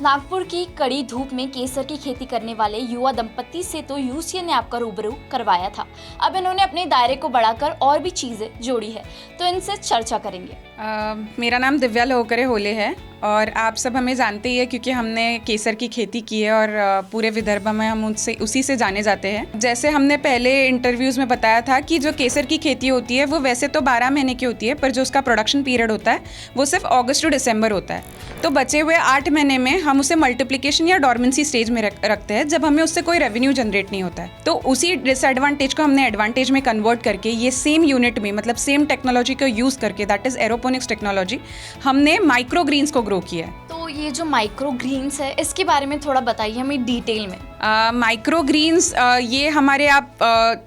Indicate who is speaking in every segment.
Speaker 1: नागपुर की कड़ी धूप में केसर की खेती करने वाले युवा दंपत्ति से तो यूसीएन ने आपका रूबरू करवाया था। अब इन्होंने अपने दायरे को बढ़ाकर और भी चीज़ें जोड़ी है, तो इनसे चर्चा करेंगे।
Speaker 2: मेरा नाम दिव्या लोहकरे होले है और आप सब हमें जानते ही है क्योंकि हमने केसर की खेती की है और पूरे विदर्भ में हम उसी से जाने जाते हैं। जैसे हमने पहले इंटरव्यूज़ में बताया था कि जो केसर की खेती होती है वो वैसे तो 12 महीने की होती है, पर जो उसका प्रोडक्शन पीरियड होता है वो सिर्फ अगस्त टू दिसंबर होता है। तो बचे हुए 8 महीने में हम उसे मल्टीप्लिकेशन या डॉर्मेंसी स्टेज में रखते हैं, जब हमें उससे कोई रेवेन्यू जनरेट नहीं होता है। तो उसी डिसएडवांटेज को हमने एडवांटेज में कन्वर्ट करके ये सेम यूनिट में, मतलब सेम टेक्नोलॉजी को यूज़ करके, दैट इज़ एरोपोनिक्स टेक्नोलॉजी, हमने माइक्रो ग्रीन्स को ग्रो किया है।
Speaker 1: तो ये जो माइक्रो ग्रीन्स है, इसके बारे में थोड़ा बताइए हमें डिटेल में।
Speaker 2: माइक्रो ग्रीन्स ये हमारे आप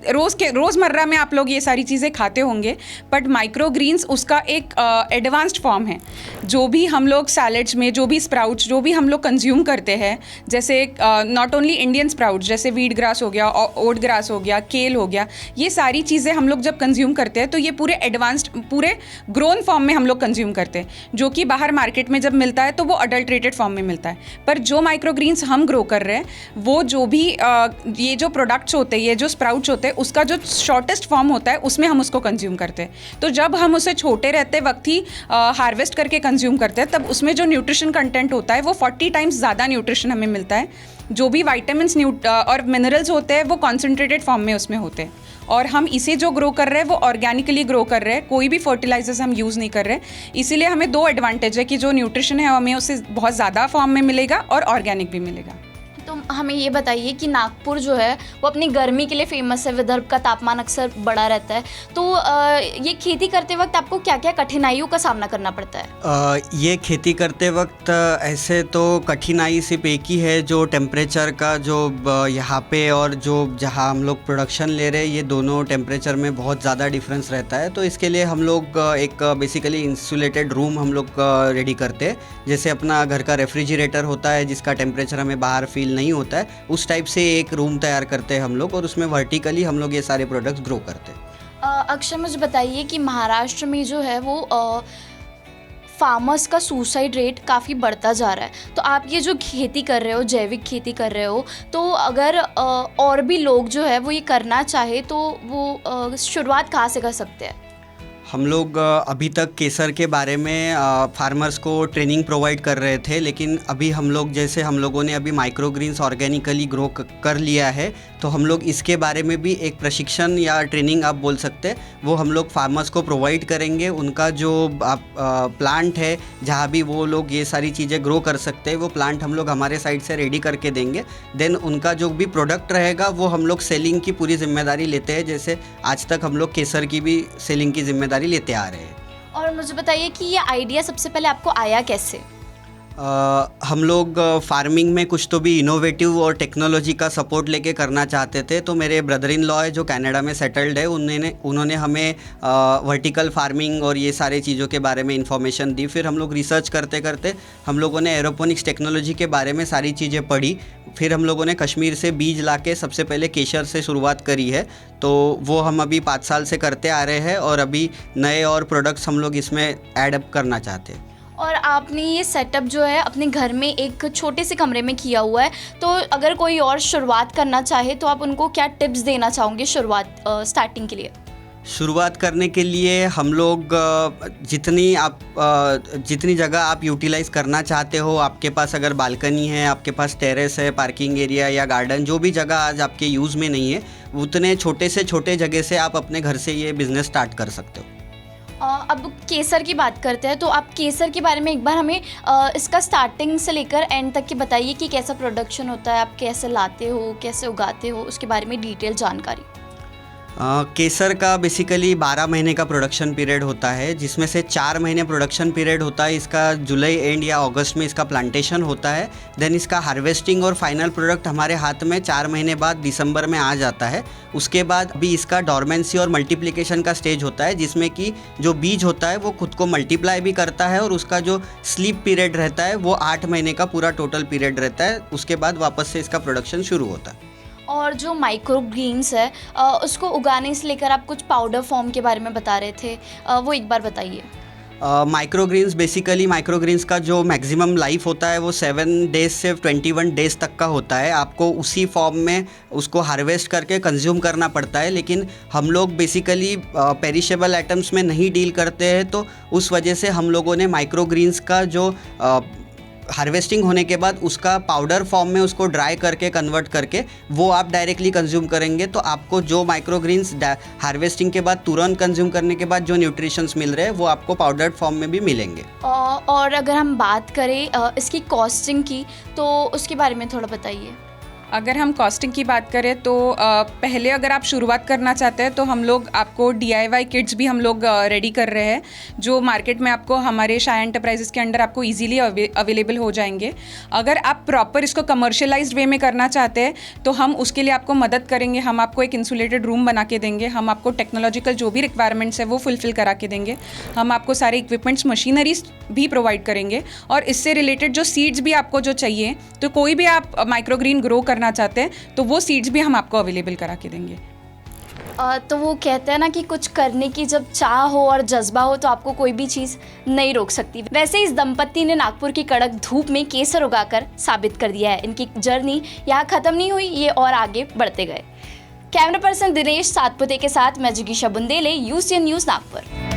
Speaker 2: रोज़मर्रा में आप लोग ये सारी चीज़ें खाते होंगे, बट माइक्रो ग्रीन्स उसका एक एडवांस्ड फॉर्म है। जो भी हम लोग सैलड्स में, जो भी स्प्राउट्स जो भी हम लोग कंज्यूम करते हैं, जैसे नॉट ओनली इंडियन स्प्राउट्स, जैसे वीट ग्रास हो गया, ओट ग्रास हो गया, केल हो गया, ये सारी चीज़ें हम लोग जब कंज्यूम करते हैं तो ये पूरे एडवांस्ड, पूरे ग्रोन फॉर्म में हम लोग कंज्यूम करते हैं, जो कि बाहर मार्केट में जब मिलता है तो वो अडल्ट्रेटेड फॉर्म में मिलता है। पर जो माइक्रो ग्रीन्स हम ग्रो कर रहे हैं, वो जो भी ये जो प्रोडक्ट्स होते हैं, ये जो स्प्राउट्स होते हैं, उसका जो शॉर्टेस्ट फॉर्म होता है उसमें हम उसको कंज्यूम करते हैं। तो जब हम उसे छोटे रहते वक्त ही हार्वेस्ट करके कंज्यूम करते हैं, तब उसमें जो न्यूट्रिशन कंटेंट होता है वो 40 टाइम्स ज़्यादा न्यूट्रिशन हमें मिलता है। जो भी वाइटामिन्स और मिनरल्स होते हैं वो कॉन्सेंट्रेटेड फॉर्म में उसमें होते हैं। और हम इसे जो ग्रो कर रहे हैं वो ऑर्गेनिकली ग्रो कर रहे हैं, कोई भी फर्टिलाइजर्स हम यूज़ नहीं कर रहे। इसीलिए हमें 2 एडवांटेज है कि जो न्यूट्रिशन है हमें उससे बहुत ज़्यादा फॉर्म में मिलेगा और ऑर्गेनिक भी मिलेगा।
Speaker 1: तो हमें ये बताइए कि नागपुर जो है वो अपनी गर्मी के लिए फेमस है, विदर्भ का तापमान अक्सर बढ़ा रहता है, तो ये खेती करते वक्त आपको क्या क्या कठिनाइयों का सामना करना पड़ता है?
Speaker 3: ये खेती करते वक्त ऐसे तो कठिनाई सिर्फ एक ही है, जो टेम्परेचर का, जो यहाँ पे और जो जहाँ हम लोग प्रोडक्शन ले रहे हैं, ये दोनों टेम्परेचर में बहुत ज़्यादा डिफरेंस रहता है। तो इसके लिए हम लोग एक बेसिकली इंसुलेटेड रूम हम लोग रेडी करते हैं। जैसे अपना घर का रेफ्रिजरेटर होता है जिसका टेम्परेचर हमें बाहर फील नहीं होता है, उस टाइप से एक रूम तैयार करते हैं हम लोग, और उसमें वर्टिकली हम लोग ये सारे प्रोडक्ट्स ग्रो करते हैं।
Speaker 1: अक्षय, मुझे बताइए कि महाराष्ट्र में जो है वो फार्मर्स का सुसाइड रेट काफ़ी बढ़ता जा रहा है, तो आप ये जो खेती कर रहे हो, जैविक खेती कर रहे हो, तो अगर और भी लोग जो है वो ये करना चाहे तो वो शुरुआत कहाँ से कर सकते हैं?
Speaker 3: हम लोग अभी तक केसर के बारे में फार्मर्स को ट्रेनिंग प्रोवाइड कर रहे थे, लेकिन अभी हम लोगों ने अभी माइक्रो ग्रीन्स ऑर्गेनिकली ग्रो कर लिया है, तो हम लोग इसके बारे में भी एक प्रशिक्षण या ट्रेनिंग आप बोल सकते हैं, वो हम लोग फार्मर्स को प्रोवाइड करेंगे। उनका जो प्लांट है जहाँ भी वो लोग ये सारी चीज़ें ग्रो कर सकते हैं, वो प्लांट हम लोग हमारे साइड से रेडी करके देंगे। देन उनका जो भी प्रोडक्ट रहेगा वो हम लोग सेलिंग की पूरी जिम्मेदारी लेते हैं, जैसे आज तक हम लोग केसर की भी सेलिंग की जिम्मेदारी लेते आ रहे हैं।
Speaker 1: और मुझे बताइए कि ये आइडिया सबसे पहले आपको आया कैसे?
Speaker 3: हम लोग फार्मिंग में कुछ तो भी इनोवेटिव और टेक्नोलॉजी का सपोर्ट लेके करना चाहते थे, तो मेरे ब्रदर इन लॉ है जो कनाडा में सेटल्ड है, उन्होंने हमें वर्टिकल फार्मिंग और ये सारे चीज़ों के बारे में इंफॉर्मेशन दी। फिर हम लोग रिसर्च करते करते हम लोगों ने एरोपोनिक्स टेक्नोलॉजी के बारे में सारी चीज़ें पढ़ी। फिर हम लोगों ने कश्मीर से बीज लाके सबसे पहले केसर से शुरुआत करी है, तो वो हम अभी 5 साल से करते आ रहे हैं, और अभी नए और प्रोडक्ट्स हम लोग इसमें ऐड अप करना चाहते हैं।
Speaker 1: और आपने ये सेटअप जो है अपने घर में एक छोटे से कमरे में किया हुआ है, तो अगर कोई और शुरुआत करना चाहे तो आप उनको क्या टिप्स देना चाहोगे स्टार्टिंग के लिए?
Speaker 3: शुरुआत करने के लिए हम लोग जितनी जगह आप यूटिलाइज़ करना चाहते हो, आपके पास अगर बालकनी है, आपके पास टेरेस है, पार्किंग एरिया या गार्डन, जो भी जगह आज आपके यूज़ में नहीं है, उतने छोटे से छोटे जगह से आप अपने घर से ये बिज़नेस स्टार्ट कर सकते हो।
Speaker 1: अब केसर की बात करते हैं, तो आप केसर के बारे में एक बार हमें इसका स्टार्टिंग से लेकर एंड तक की बताइए कि कैसा प्रोडक्शन होता है, आप कैसे लाते हो, कैसे उगाते हो, उसके बारे में डिटेल जानकारी।
Speaker 3: केसर का बेसिकली 12 महीने का प्रोडक्शन पीरियड होता है, जिसमें से 4 महीने प्रोडक्शन पीरियड होता है। इसका जुलाई एंड या अगस्त में इसका प्लांटेशन होता है। देन इसका हार्वेस्टिंग और फाइनल प्रोडक्ट हमारे हाथ में 4 महीने बाद दिसंबर में आ जाता है। उसके बाद अभी इसका डॉर्मेंसी और मल्टीप्लिकेशन का स्टेज होता है, जिसमें कि जो बीज होता है वो खुद को मल्टीप्लाई भी करता है, और उसका जो स्लीप पीरियड रहता है वो 8 महीने का पूरा टोटल पीरियड रहता है। उसके बाद वापस से इसका प्रोडक्शन शुरू होता है।
Speaker 1: और जो माइक्रो ग्रीन्स है उसको उगाने से लेकर आप कुछ पाउडर फॉर्म के बारे में बता रहे थे, वो एक बार बताइए।
Speaker 3: माइक्रोग्रीन्स बेसिकली माइक्रोग्रीन्स का जो मैक्सिमम लाइफ होता है वो 7 डेज से 21 डेज तक का होता है। आपको उसी फॉर्म में उसको हार्वेस्ट करके कंज्यूम करना पड़ता है, लेकिन हम लोग बेसिकली पेरिशेबल आइटम्स में नहीं डील करते हैं, तो उस वजह से हम लोगों ने माइक्रोग्रीन्स का जो हार्वेस्टिंग होने के बाद उसका पाउडर फॉर्म में उसको ड्राई करके कन्वर्ट करके वो आप डायरेक्टली कंज्यूम करेंगे, तो आपको जो माइक्रोग्रीन्स हार्वेस्टिंग के बाद तुरंत कंज्यूम करने के बाद जो न्यूट्रिशंस मिल रहे हैं वो आपको पाउडर्ड फॉर्म में भी मिलेंगे।
Speaker 1: और अगर हम बात करें इसकी कॉस्टिंग की, तो उसके बारे में थोड़ा बताइए।
Speaker 2: अगर हम कॉस्टिंग की बात करें तो पहले अगर आप शुरुआत करना चाहते हैं तो हम लोग आपको DIY किट्स भी हम लोग रेडी कर रहे हैं, जो मार्केट में आपको हमारे शाया एंटरप्राइजेस के अंडर आपको इजीली अवेलेबल हो जाएंगे। अगर आप प्रॉपर इसको कमर्शियलाइज्ड वे में करना चाहते हैं तो हम उसके लिए आपको मदद करेंगे। हम आपको एक इंसुलेटेड रूम बना के देंगे, हम आपको टेक्नोलॉजिकल जो भी रिक्वायरमेंट्स है वो फुलफिल करा के देंगे, हम आपको सारे इक्विपमेंट्स मशीनरीज भी प्रोवाइड करेंगे, और इससे रिलेटेड जो सीड्स भी आपको जो चाहिए, तो कोई भी आप माइक्रोग्रीन ग्रो करना चाहते हैं तो वो सीड्स भी हम आपको अवेलेबल करा के देंगे।
Speaker 1: तो वो कहते हैं ना कि कुछ करने की जब चाह हो और जज्बा हो तो आपको कोई भी चीज़ नहीं रोक सकती। वैसे इस दंपत्ति ने नागपुर की कड़क धूप में केसर उगाकर साबित कर दिया है। इनकी जर्नी यहाँ ख़त्म नहीं हुई, ये और आगे बढ़ते गए। कैमरा पर्सन दिनेश सातपुते के साथ मैं जिगीशा बुंदेले, UCN न्यूज़ नागपुर।